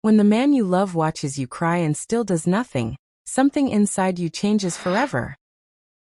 When the man you love watches you cry and still does nothing, something inside you changes forever.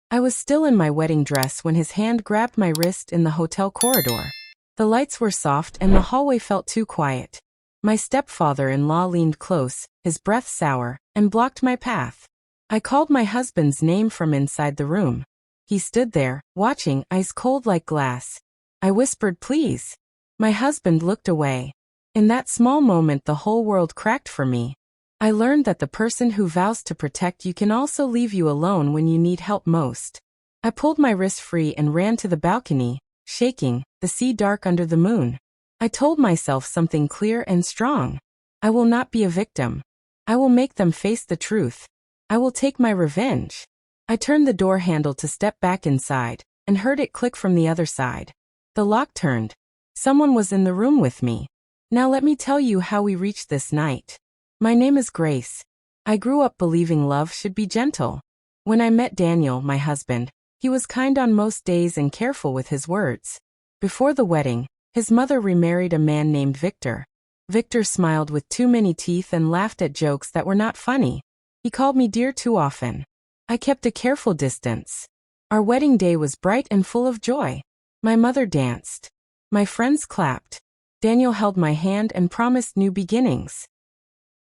I was still in my wedding dress when his hand grabbed my wrist in the hotel corridor. The lights were soft and the hallway felt too quiet. My stepfather-in-law leaned close, his breath sour, and blocked my path. I called my husband's name from inside the room. He stood there, watching, eyes cold like glass. I whispered, "Please." My husband looked away. In that small moment the whole world cracked for me. I learned that the person who vows to protect you can also leave you alone when you need help most. I pulled my wrist free and ran to the balcony, shaking, the sea dark under the moon. I told myself something clear and strong. I will not be a victim. I will make them face the truth. I will take my revenge. I turned the door handle to step back inside, and heard it click from the other side. The lock turned. Someone was in the room with me. Now let me tell you how we reached this night. My name is Grace. I grew up believing love should be gentle. When I met Daniel, my husband, he was kind on most days and careful with his words. Before the wedding, his mother remarried a man named Victor. Victor smiled with too many teeth and laughed at jokes that were not funny. He called me dear too often. I kept a careful distance. Our wedding day was bright and full of joy. My mother danced. My friends clapped. Daniel held my hand and promised new beginnings.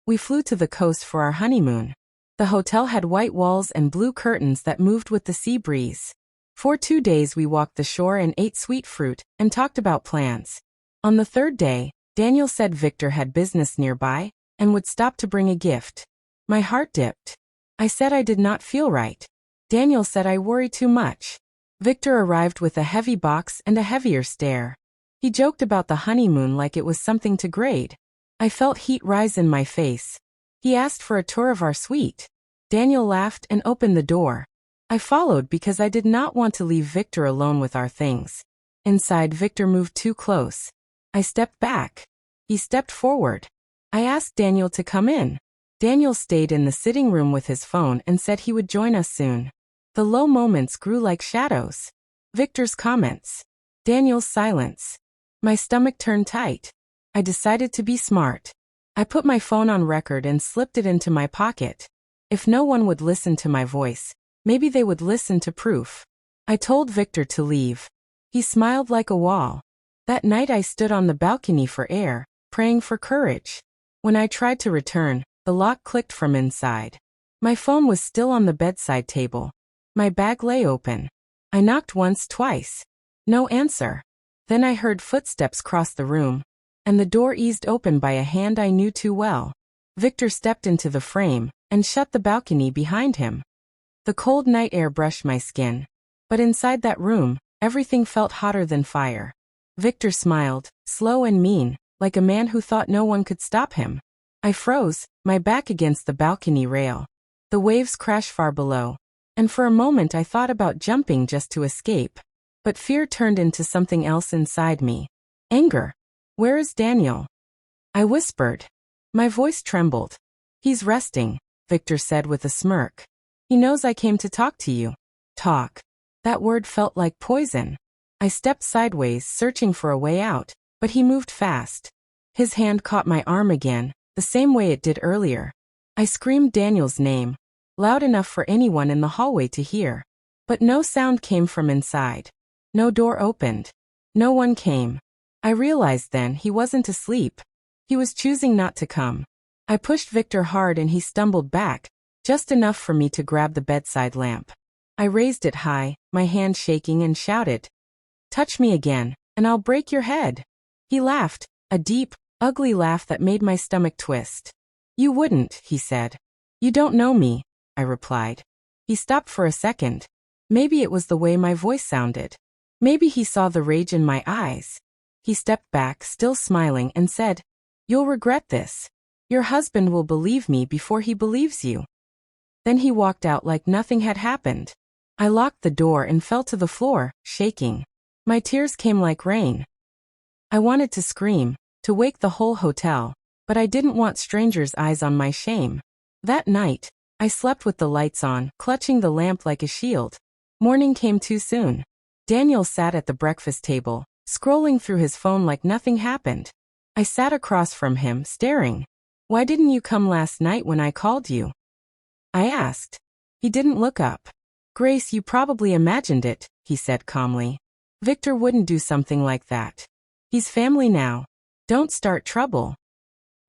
We flew to the coast for our honeymoon. The hotel had white walls and blue curtains that moved with the sea breeze. For 2 days we walked the shore and ate sweet fruit, and talked about plans. On the third day, Daniel said Victor had business nearby, and would stop to bring a gift. My heart dipped. I said I did not feel right. Daniel said I worry too much. Victor arrived with a heavy box and a heavier stare. He joked about the honeymoon like it was something to grade. I felt heat rise in my face. He asked for a tour of our suite. Daniel laughed and opened the door. I followed because I did not want to leave Victor alone with our things. Inside, Victor moved too close. I stepped back. He stepped forward. I asked Daniel to come in. Daniel stayed in the sitting room with his phone and said he would join us soon. The low moments grew like shadows. Victor's comments. Daniel's silence. My stomach turned tight. I decided to be smart. I put my phone on record and slipped it into my pocket. If no one would listen to my voice, maybe they would listen to proof. I told Victor to leave. He smiled like a wall. That night I stood on the balcony for air, praying for courage. When I tried to return, the lock clicked from inside. My phone was still on the bedside table. My bag lay open. I knocked once, twice. No answer. Then I heard footsteps cross the room, and the door eased open by a hand I knew too well. Victor stepped into the frame, and shut the balcony behind him. The cold night air brushed my skin. But inside that room, everything felt hotter than fire. Victor smiled, slow and mean, like a man who thought no one could stop him. I froze, my back against the balcony rail. The waves crashed far below, and for a moment I thought about jumping just to escape. But fear turned into something else inside me. Anger. Where is Daniel? I whispered. My voice trembled. He's resting, Victor said with a smirk. He knows I came to talk to you. Talk. That word felt like poison. I stepped sideways, searching for a way out, but he moved fast. His hand caught my arm again, the same way it did earlier. I screamed Daniel's name, loud enough for anyone in the hallway to hear. But no sound came from inside. No door opened. No one came. I realized then he wasn't asleep. He was choosing not to come. I pushed Victor hard and he stumbled back, just enough for me to grab the bedside lamp. I raised it high, my hand shaking, and shouted, "Touch me again, and I'll break your head." He laughed, a deep, ugly laugh that made my stomach twist. "You wouldn't," he said. "You don't know me," I replied. He stopped for a second. Maybe it was the way my voice sounded. Maybe he saw the rage in my eyes. He stepped back, still smiling, and said, "You'll regret this. Your husband will believe me before he believes you." Then he walked out like nothing had happened. I locked the door and fell to the floor, shaking. My tears came like rain. I wanted to scream, to wake the whole hotel, but I didn't want strangers' eyes on my shame. That night, I slept with the lights on, clutching the lamp like a shield. Morning came too soon. Daniel sat at the breakfast table, scrolling through his phone like nothing happened. I sat across from him, staring. Why didn't you come last night when I called you? I asked. He didn't look up. Grace, you probably imagined it, he said calmly. Victor wouldn't do something like that. He's family now. Don't start trouble.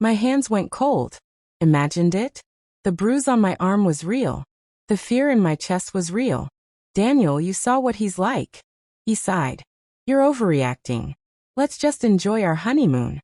My hands went cold. Imagined it? The bruise on my arm was real. The fear in my chest was real. Daniel, you saw what he's like. He sighed. You're overreacting. Let's just enjoy our honeymoon.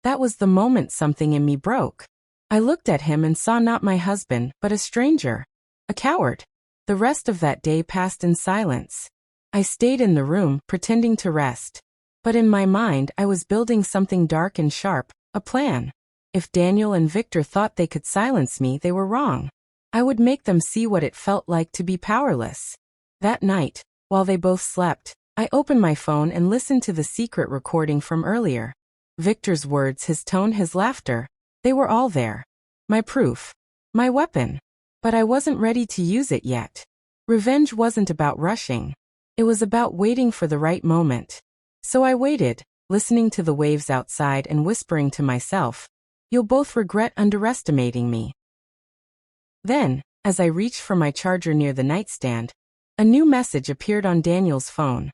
That was the moment something in me broke. I looked at him and saw not my husband, but a stranger. A coward. The rest of that day passed in silence. I stayed in the room, pretending to rest. But in my mind I was building something dark and sharp, a plan. If Daniel and Victor thought they could silence me, they were wrong. I would make them see what it felt like to be powerless. That night, while they both slept, I opened my phone and listened to the secret recording from earlier. Victor's words, his tone, his laughter, they were all there. My proof. My weapon. But I wasn't ready to use it yet. Revenge wasn't about rushing. It was about waiting for the right moment. So I waited, listening to the waves outside and whispering to myself, you'll both regret underestimating me. Then, as I reached for my charger near the nightstand, a new message appeared on Daniel's phone.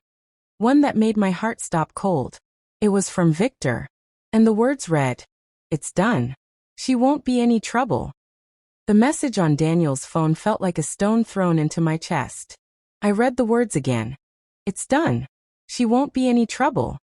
One that made my heart stop cold. It was from Victor. And the words read, "It's done. She won't be any trouble." The message on Daniel's phone felt like a stone thrown into my chest. I read the words again. "It's done. She won't be any trouble."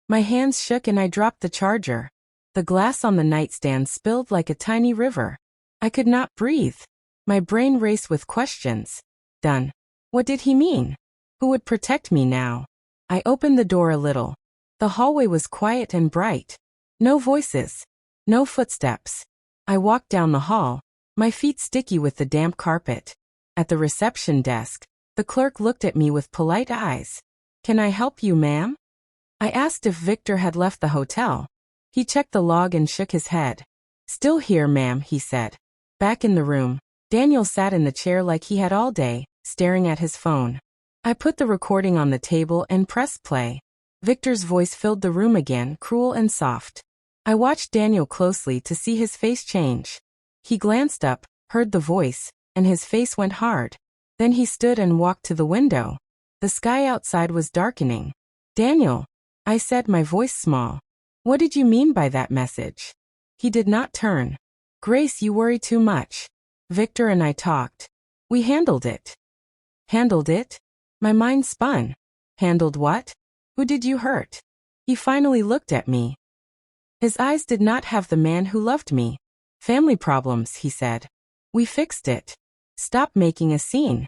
My hands shook and I dropped the charger. The glass on the nightstand spilled like a tiny river. I could not breathe. My brain raced with questions. Done. What did he mean? Who would protect me now? I opened the door a little. The hallway was quiet and bright. No voices. No footsteps. I walked down the hall, my feet sticky with the damp carpet. At the reception desk, the clerk looked at me with polite eyes. "Can I help you, ma'am?" I asked if Victor had left the hotel. He checked the log and shook his head. "Still here, ma'am," he said. Back in the room, Daniel sat in the chair like he had all day, staring at his phone. I put the recording on the table and pressed play. Victor's voice filled the room again, cruel and soft. I watched Daniel closely to see his face change. He glanced up, heard the voice, and his face went hard. Then he stood and walked to the window. The sky outside was darkening. "Daniel," I said, my voice small. "What did you mean by that message?" He did not turn. "Grace, you worry too much. Victor and I talked. We handled it." Handled it? My mind spun. Handled what? Who did you hurt? He finally looked at me. His eyes did not have the man who loved me. "Family problems," he said. "We fixed it. Stop making a scene."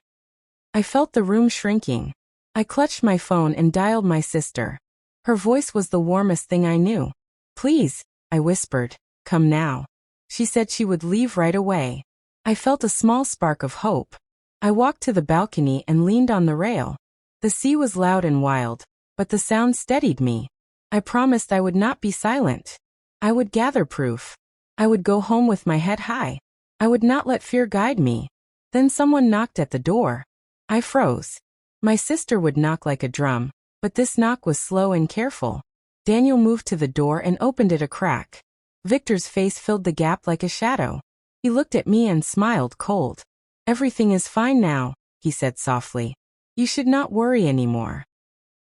I felt the room shrinking. I clutched my phone and dialed my sister. Her voice was the warmest thing I knew. "Please," I whispered, "come now." She said she would leave right away. I felt a small spark of hope. I walked to the balcony and leaned on the rail. The sea was loud and wild, but the sound steadied me. I promised I would not be silent. I would gather proof. I would go home with my head high. I would not let fear guide me. Then someone knocked at the door. I froze. My sister would knock like a drum, but this knock was slow and careful. Daniel moved to the door and opened it a crack. Victor's face filled the gap like a shadow. He looked at me and smiled cold. "Everything is fine now," he said softly. "You should not worry anymore."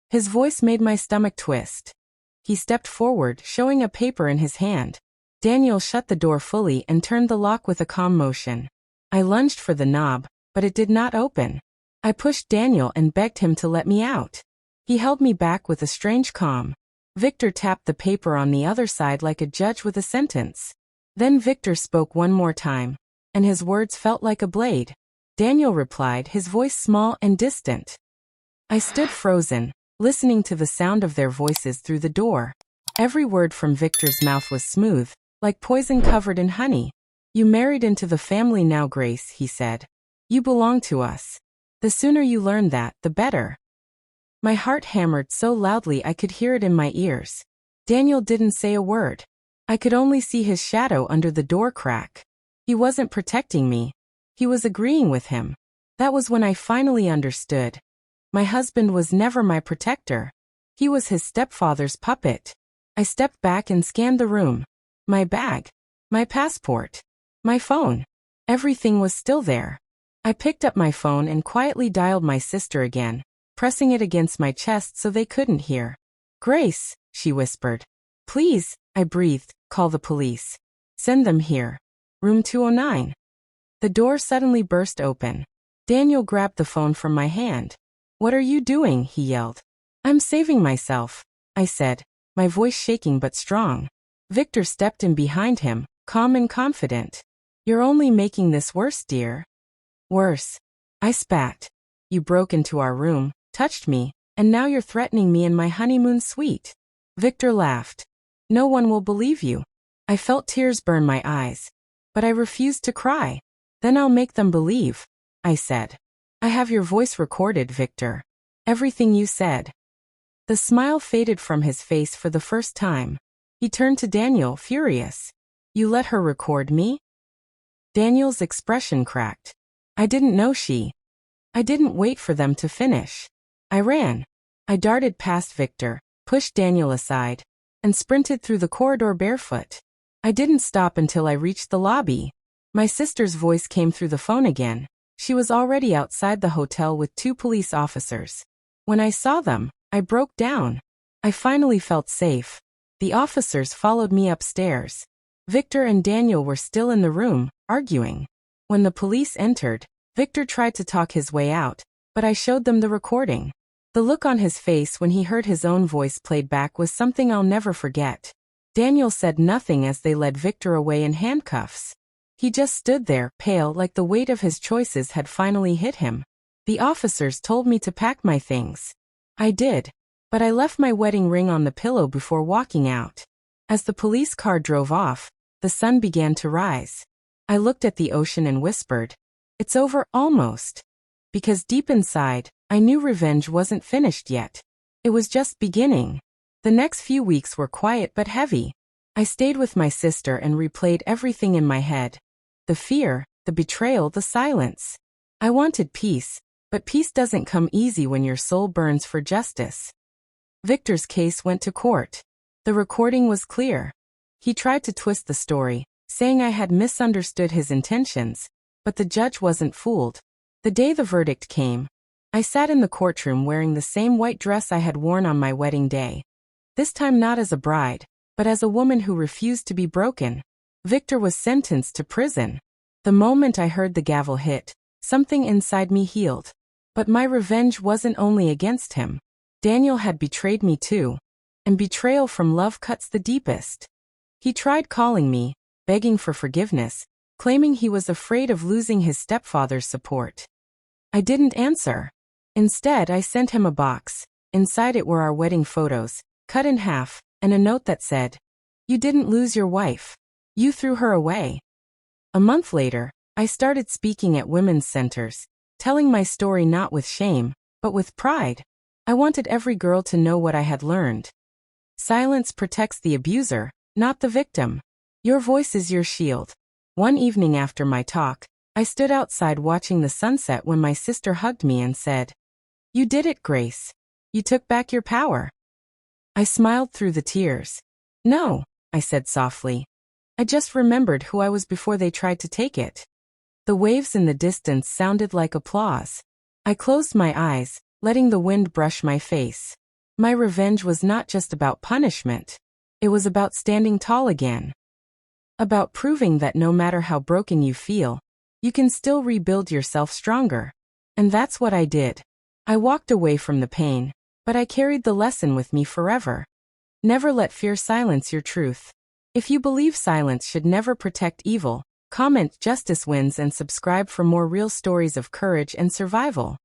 His voice made my stomach twist. He stepped forward, showing a paper in his hand. Daniel shut the door fully and turned the lock with a calm motion. I lunged for the knob, but it did not open. I pushed Daniel and begged him to let me out. He held me back with a strange calm. Victor tapped the paper on the other side like a judge with a sentence. Then Victor spoke one more time, and his words felt like a blade. Daniel replied, his voice small and distant. I stood frozen, listening to the sound of their voices through the door. Every word from Victor's mouth was smooth, like poison covered in honey. "You married into the family now, Grace," he said. "You belong to us. The sooner you learn that, the better." My heart hammered so loudly I could hear it in my ears. Daniel didn't say a word. I could only see his shadow under the door crack. He wasn't protecting me. He was agreeing with him. That was when I finally understood. My husband was never my protector. He was his stepfather's puppet. I stepped back and scanned the room. My bag. My passport. My phone. Everything was still there. I picked up my phone and quietly dialed my sister again, pressing it against my chest so they couldn't hear. "Grace," she whispered. "Please," I breathed, "call the police. Send them here. Room 209. The door suddenly burst open. Daniel grabbed the phone from my hand. "What are you doing?" he yelled. "I'm saving myself," I said, my voice shaking but strong. Victor stepped in behind him, calm and confident. "You're only making this worse, dear." "Worse," I spat. "You broke into our room, touched me, and now you're threatening me in my honeymoon suite." Victor laughed. "No one will believe you." I felt tears burn my eyes. But I refused to cry. "Then I'll make them believe," I said. "I have your voice recorded, Victor. Everything you said." The smile faded from his face for the first time. He turned to Daniel, furious. "You let her record me?" Daniel's expression cracked. I didn't know she. I didn't wait for them to finish. I ran. I darted past Victor, pushed Daniel aside, and sprinted through the corridor barefoot. I didn't stop until I reached the lobby. My sister's voice came through the phone again. She was already outside the hotel with 2 police officers. When I saw them, I broke down. I finally felt safe. The officers followed me upstairs. Victor and Daniel were still in the room, arguing. When the police entered, Victor tried to talk his way out, but I showed them the recording. The look on his face when he heard his own voice played back was something I'll never forget. Daniel said nothing as they led Victor away in handcuffs. He just stood there, pale, like the weight of his choices had finally hit him. The officers told me to pack my things. I did, but I left my wedding ring on the pillow before walking out. As the police car drove off, the sun began to rise. I looked at the ocean and whispered, "It's over, almost." Because deep inside, I knew revenge wasn't finished yet. It was just beginning. The next few weeks were quiet but heavy. I stayed with my sister and replayed everything in my head. The fear, the betrayal, the silence. I wanted peace, but peace doesn't come easy when your soul burns for justice. Victor's case went to court. The recording was clear. He tried to twist the story, saying I had misunderstood his intentions, but the judge wasn't fooled. The day the verdict came, I sat in the courtroom wearing the same white dress I had worn on my wedding day. This time not as a bride, but as a woman who refused to be broken. Victor was sentenced to prison. The moment I heard the gavel hit, something inside me healed. But my revenge wasn't only against him. Daniel had betrayed me too. And betrayal from love cuts the deepest. He tried calling me, begging for forgiveness, claiming he was afraid of losing his stepfather's support. I didn't answer. Instead, I sent him a box. Inside it were our wedding photos, cut in half, and a note that said, "You didn't lose your wife. You threw her away." A month later, I started speaking at women's centers, telling my story not with shame, but with pride. I wanted every girl to know what I had learned. Silence protects the abuser, not the victim. Your voice is your shield. One evening after my talk, I stood outside watching the sunset when my sister hugged me and said, "You did it, Grace. You took back your power." I smiled through the tears. "No," I said softly. "I just remembered who I was before they tried to take it." The waves in the distance sounded like applause. I closed my eyes, letting the wind brush my face. My revenge was not just about punishment. It was about standing tall again. About proving that no matter how broken you feel, you can still rebuild yourself stronger. And that's what I did. I walked away from the pain, but I carried the lesson with me forever. Never let fear silence your truth. If you believe silence should never protect evil, comment "Justice Wins" and subscribe for more real stories of courage and survival.